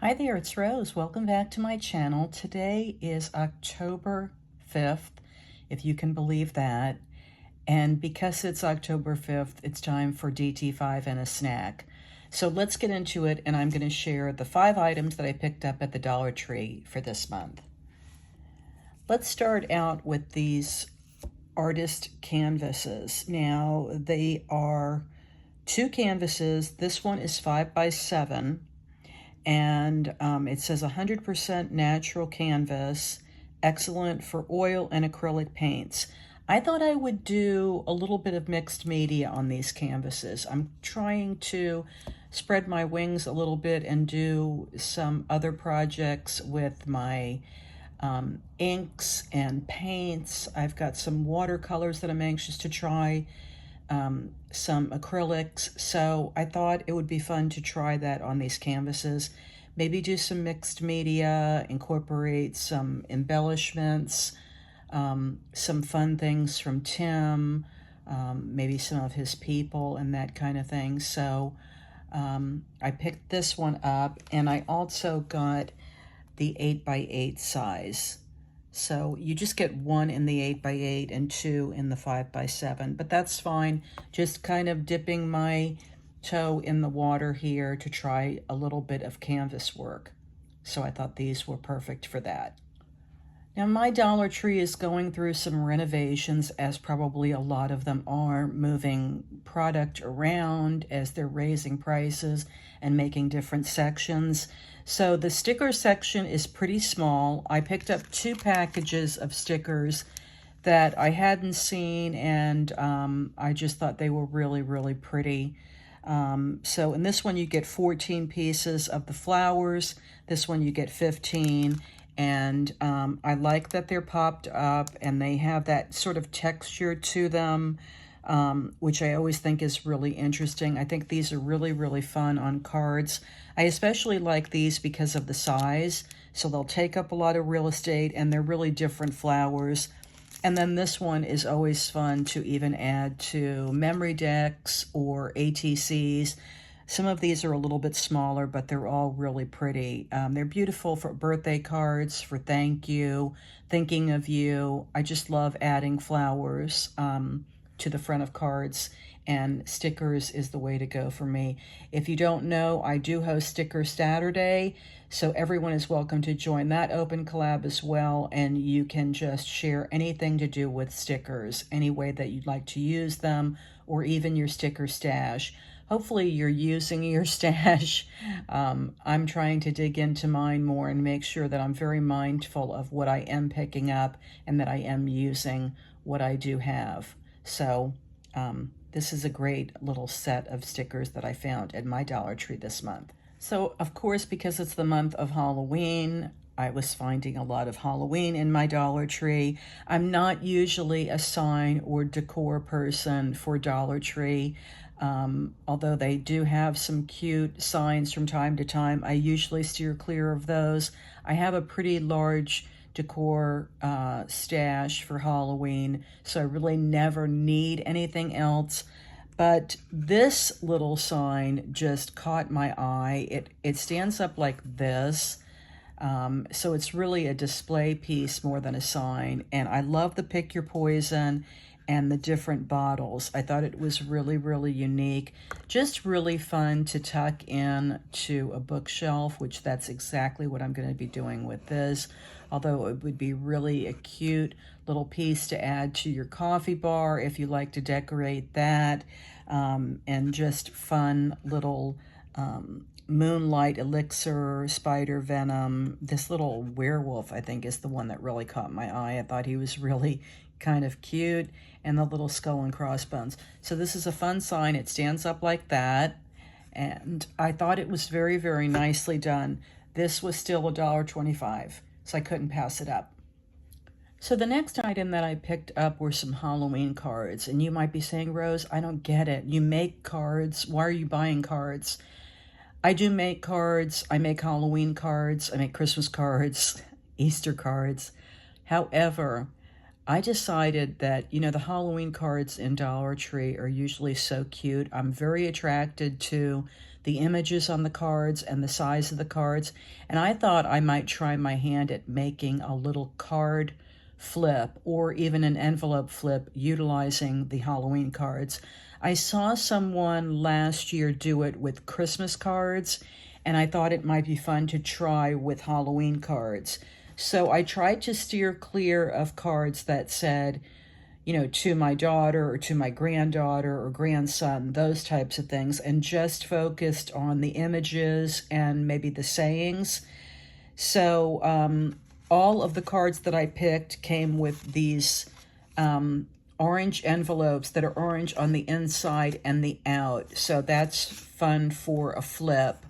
Hi there, it's Rose. Welcome back to my channel. Today is October 5th, if you can believe that. And because it's October 5th, it's time for DT5 and a snack. So let's get into it, and I'm going to share the 5 items that I picked up at the Dollar Tree for this month. Let's start out with these artist canvases. Now, they are 2 canvases. This one is 5 by 7. And it says 100% natural canvas, excellent for oil and acrylic paints. I thought I would do a little bit of mixed media on these canvases. I'm trying to spread my wings a little bit and do some other projects with my inks and paints. I've got some watercolors that I'm anxious to try. Some acrylics, so I thought it would be fun to try that on these canvases. Maybe do some mixed media, incorporate some embellishments, some fun things from Tim, maybe some of his people and that kind of thing. So I picked this one up, and I also got the 8 by 8 size. So you just get 1 in the 8 by 8 and 2 in the 5 by 7, but that's fine. Just kind of dipping my toe in the water here to try a little bit of canvas work. So I thought these were perfect for that. Now, my Dollar Tree is going through some renovations, as probably a lot of them are, moving product around as they're raising prices and making different sections. So the sticker section is pretty small. I picked up 2 packages of stickers that I hadn't seen, and I just thought they were really, really pretty. So in this one, you get 14 pieces of the flowers. This one, you get 15. And I like that they're popped up and they have that sort of texture to them, which I always think is really interesting. I think these are really, really fun on cards. I especially like these because of the size. So they'll take up a lot of real estate, and they're really different flowers. And then this one is always fun to even add to memory decks or ATCs. Some of these are a little bit smaller, but they're all really pretty. They're beautiful for birthday cards, for thank you, thinking of you. I just love adding flowers to the front of cards, and stickers is the way to go for me. If you don't know, I do host Sticker Saturday, so everyone is welcome to join that open collab as well, and you can just share anything to do with stickers, any way that you'd like to use them, or even your sticker stash. Hopefully you're using your stash. I'm trying to dig into mine more and make sure that I'm very mindful of what I am picking up and that I am using what I do have. So this is a great little set of stickers that I found at my Dollar Tree this month. So of course, because it's the month of Halloween, I was finding a lot of Halloween in my Dollar Tree. I'm not usually a sign or decor person for Dollar Tree. Although they do have some cute signs from time to time, I usually steer clear of those. I have a pretty large decor stash for Halloween, so I really never need anything else. But this little sign just caught my eye. It stands up like this. So it's really a display piece more than a sign. And I love the Pick Your Poison and the different bottles. I thought it was really, really unique. Just really fun to tuck in to a bookshelf, which that's exactly what I'm going to be doing with this. Although it would be really a cute little piece to add to your coffee bar if you like to decorate that. And just fun little Moonlight Elixir, Spider Venom. This little werewolf, I think, is the one that really caught my eye. I thought he was really kind of cute, and the little skull and crossbones. So this is a fun sign. It stands up like that, and I thought it was very, very nicely done. This was still $1.25, so I couldn't pass it up. So the next item that I picked up were some Halloween cards, and you might be saying, Rose, I don't get it. You make cards. Why are you buying cards? I do make cards. I make Halloween cards. I make Christmas cards, Easter cards. However, I decided that, the Halloween cards in Dollar Tree are usually so cute. I'm very attracted to the images on the cards and the size of the cards. And I thought I might try my hand at making a little card flip or even an envelope flip utilizing the Halloween cards. I saw someone last year do it with Christmas cards, and I thought it might be fun to try with Halloween cards. So I tried to steer clear of cards that said, to my daughter or to my granddaughter or grandson, those types of things, and just focused on the images and maybe the sayings. So all of the cards that I picked came with these orange envelopes that are orange on the inside and the out. So that's fun for a flip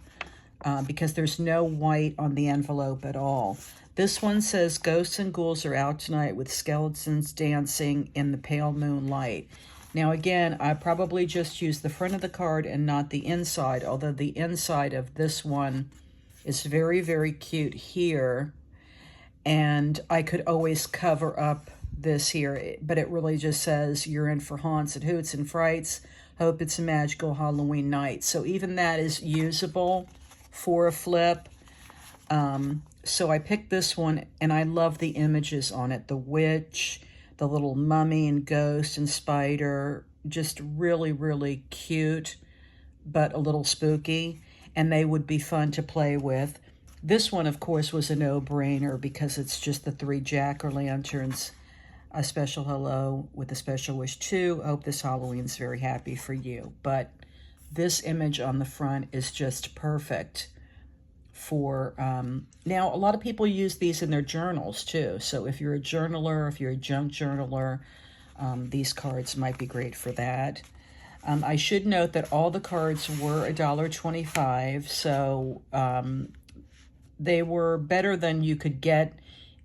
because there's no white on the envelope at all. This one says, ghosts and ghouls are out tonight with skeletons dancing in the pale moonlight. Now again, I probably just used the front of the card and not the inside, although the inside of this one is very, very cute here. And I could always cover up this here, but it really just says, you're in for haunts and hoots and frights. Hope it's a magical Halloween night. So even that is usable for a flip. So I picked this one, and I love the images on it. The witch, the little mummy and ghost and spider, just really, really cute, but a little spooky, and they would be fun to play with. This one, of course, was a no-brainer because it's just the 3 jack-o'-lanterns. A special hello with a special wish too. I hope this Halloween's very happy for you. But this image on the front is just perfect for, now a lot of people use these in their journals too. So if you're a journaler, if you're a junk journaler, these cards might be great for that. I should note that all the cards were $1.25, so they were better than you could get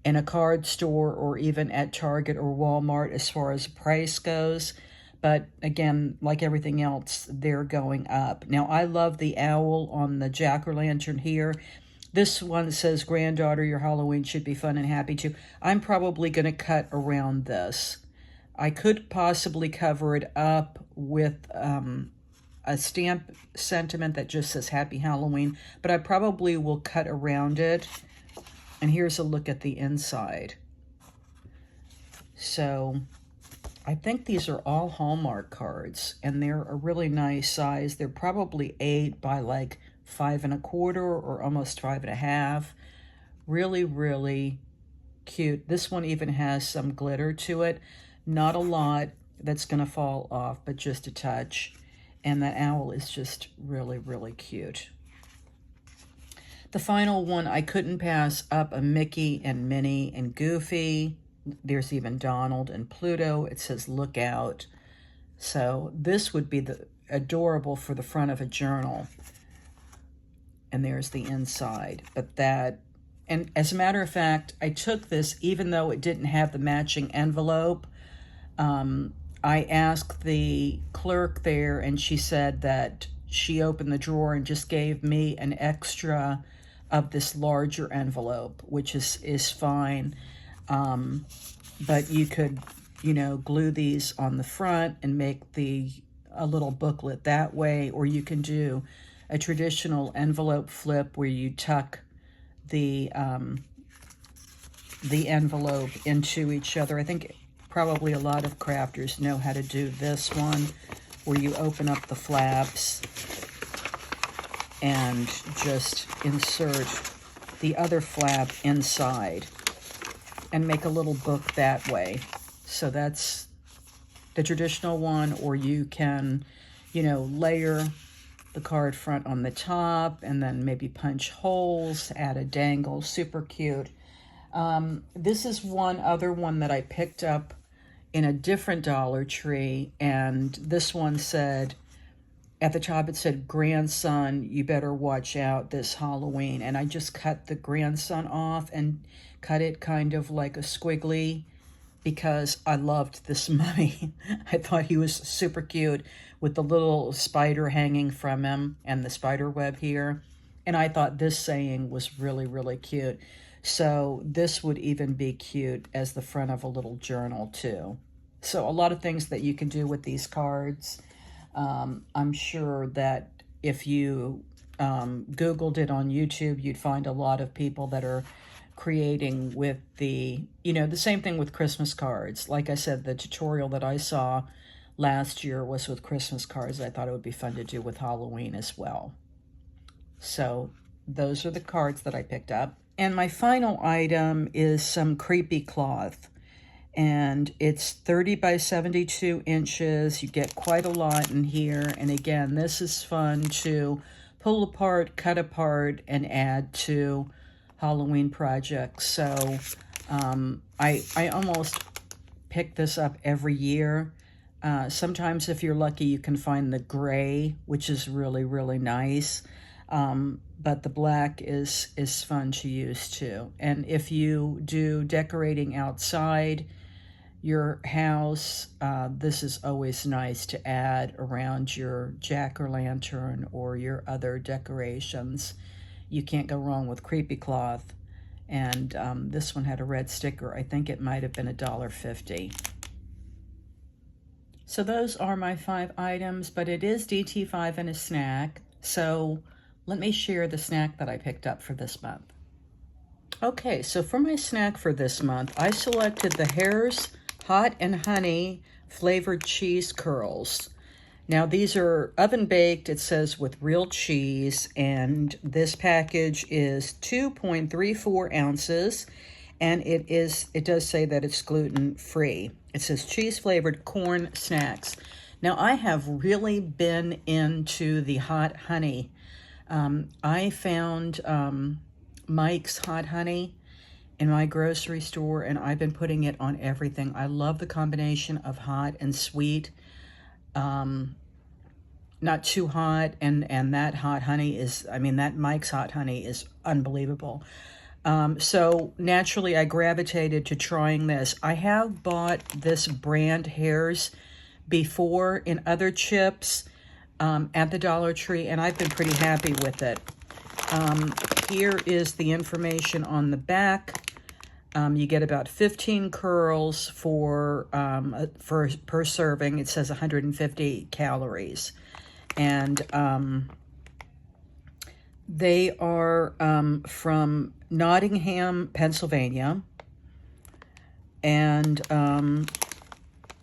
in a card store or even at Target or Walmart as far as price goes. But again, like everything else, they're going up. Now, I love the owl on the jack-o'-lantern here. This one says, granddaughter, your Halloween should be fun and happy too. I'm probably going to cut around this. I could possibly cover it up with a stamp sentiment that just says Happy Halloween, but I probably will cut around it. And here's a look at the inside. So I think these are all Hallmark cards, and they're a really nice size. They're probably 8 by like 5 1/4 or almost 5 1/2. Really, really cute. This one even has some glitter to it. Not a lot that's going to fall off, but just a touch. And that owl is just really, really cute. The final one, I couldn't pass up a Mickey and Minnie and Goofy. There's even Donald and Pluto. It says, look out. So this would be adorable for the front of a journal. And there's the inside. But that, and as a matter of fact, I took this, even though it didn't have the matching envelope. I asked the clerk there, and she said that she opened the drawer and just gave me an extra of this larger envelope, which is fine. But you could, glue these on the front and make a little booklet that way, or you can do a traditional envelope flip where you tuck the envelope into each other. I think probably a lot of crafters know how to do this one, where you open up the flaps and just insert the other flap inside and make a little book that way. So that's the traditional one, or you can, layer the card front on the top and then maybe punch holes, add a dangle, super cute. This is one other one that I picked up in a different Dollar Tree, and this one said, at the top it said, grandson, you better watch out this Halloween. And I just cut the grandson off and cut it kind of like a squiggly because I loved this mummy. I thought he was super cute with the little spider hanging from him and the spider web here. And I thought this saying was really, really cute. So this would even be cute as the front of a little journal too. So a lot of things that you can do with these cards. I'm sure that if you Googled it on YouTube, you'd find a lot of people that are creating with the same thing with Christmas cards. Like I said, the tutorial that I saw last year was with Christmas cards. I thought it would be fun to do with Halloween as well. So those are the cards that I picked up. And my final item is some creepy cloth. And it's 30 by 72 inches. You get quite a lot in here. And again, this is fun to pull apart, cut apart, and add to Halloween projects. So I almost pick this up every year. Sometimes if you're lucky, you can find the gray, which is really, really nice. But the black is fun to use too. And if you do decorating outside your house, this is always nice to add around your jack-o'-lantern or your other decorations. You can't go wrong with creepy cloth. And this one had a red sticker. I think it might have been $1.50. So those are my 5 items, but it is DT5 and a snack. So let me share the snack that I picked up for this month. Okay, so for my snack for this month, I selected the Hare's Hot and Honey flavored cheese curls. Now these are oven baked, it says with real cheese, and this package is 2.34 ounces, and it does say that it's gluten free. It says cheese flavored corn snacks. Now I have really been into the hot honey. I found Mike's Hot Honey in my grocery store, and I've been putting it on everything. I love the combination of hot and sweet. Not too hot, and that hot honey is, that Mike's Hot Honey is unbelievable. So naturally I gravitated to trying this. I have bought this brand Hare's before in other chips at the Dollar Tree, and I've been pretty happy with it. Here is the information on the back. You get about 15 curls for per serving. It says 150 calories. And they are from Nottingham, Pennsylvania. And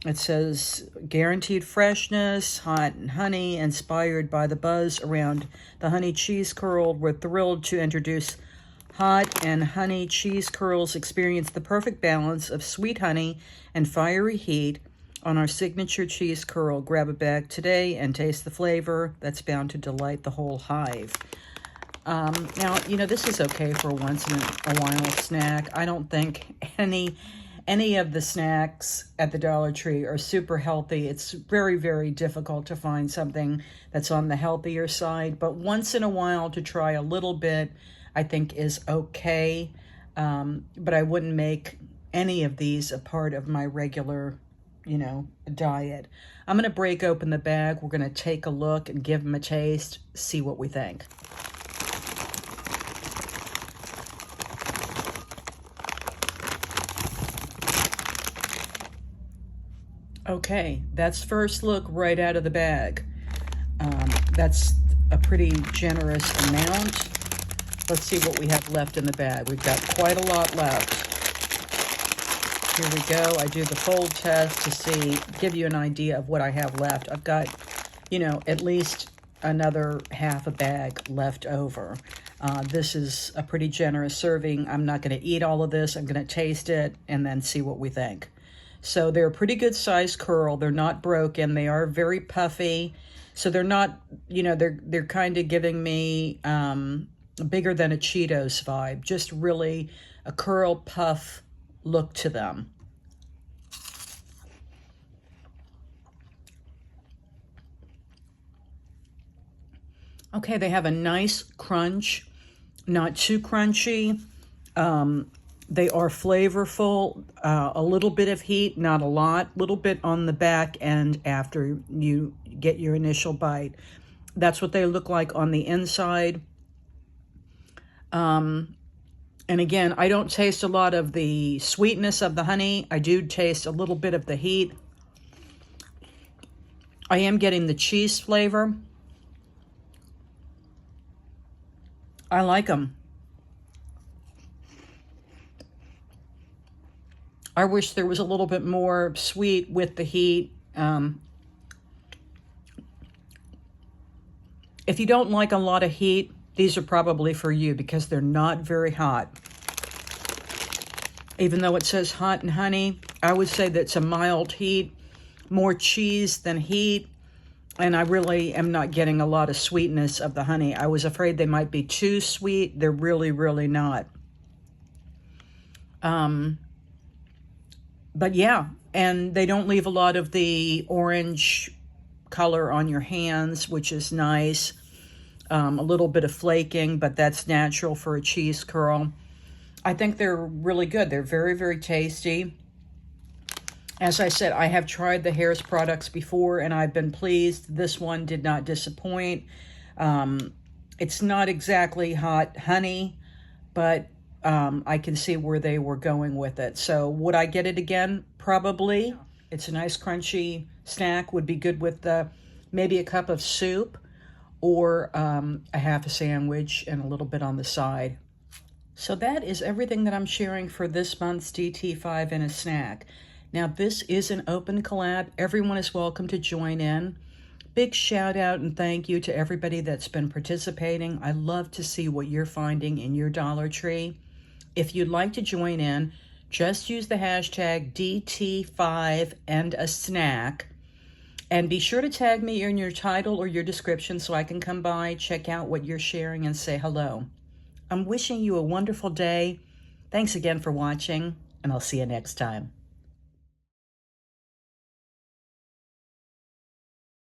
it says guaranteed freshness, hot and honey, inspired by the buzz around the honey cheese curl. We're thrilled to introduce hot and honey cheese curls. Experience the perfect balance of sweet honey and fiery heat on our signature cheese curl. Grab a bag today and taste the flavor that's bound to delight the whole hive. Now, this is okay for a once in a while snack. I don't think any of the snacks at the Dollar Tree are super healthy. It's very, very difficult to find something that's on the healthier side. But once in a while to try a little bit, I think is okay. But I wouldn't make any of these a part of my regular, diet. I'm going to break open the bag. We're going to take a look and give them a taste, see what we think. Okay, that's first look right out of the bag. That's a pretty generous amount. Let's see what we have left in the bag. We've got quite a lot left. Here we go. I do the fold test to give you an idea of what I have left. I've got, at least another half a bag left over. This is a pretty generous serving. I'm not going to eat all of this. I'm going to taste it and then see what we think. So they're a pretty good size curl. They're not broken. They are very puffy. So they're not, they're kind of giving me bigger than a Cheetos vibe. Just really a curl puff look to them. Okay, they have a nice crunch, not too crunchy. They are flavorful, a little bit of heat, not a lot, little bit on the back end after you get your initial bite. That's what they look like on the inside. And again, I don't taste a lot of the sweetness of the honey. I do taste a little bit of the heat. I am getting the cheese flavor. I like them. I wish there was a little bit more sweet with the heat. If you don't like a lot of heat, these are probably for you because they're not very hot. Even though it says hot and honey, I would say that's a mild heat, more cheese than heat, and I really am not getting a lot of sweetness of the honey. I was afraid they might be too sweet. They're really, really not. But yeah, and they don't leave a lot of the orange color on your hands, which is nice. A little bit of flaking, but that's natural for a cheese curl. I think they're really good. They're very, very tasty. As I said, I have tried the Harris products before, and I've been pleased. This one did not disappoint. It's not exactly hot honey, but I can see where they were going with it. So would I get it again? Probably. It's a nice crunchy snack. Would be good with maybe a cup of soup or a half a sandwich and a little bit on the side. So that is everything that I'm sharing for this month's DT5 in a snack. Now, this is an open collab. Everyone is welcome to join in. Big shout out and thank you to everybody that's been participating. I love to see what you're finding in your Dollar Tree. If you'd like to join in, just use the hashtag DT5 and a snack. And be sure to tag me in your title or your description so I can come by, check out what you're sharing, and say hello. I'm wishing you a wonderful day. Thanks again for watching, and I'll see you next time.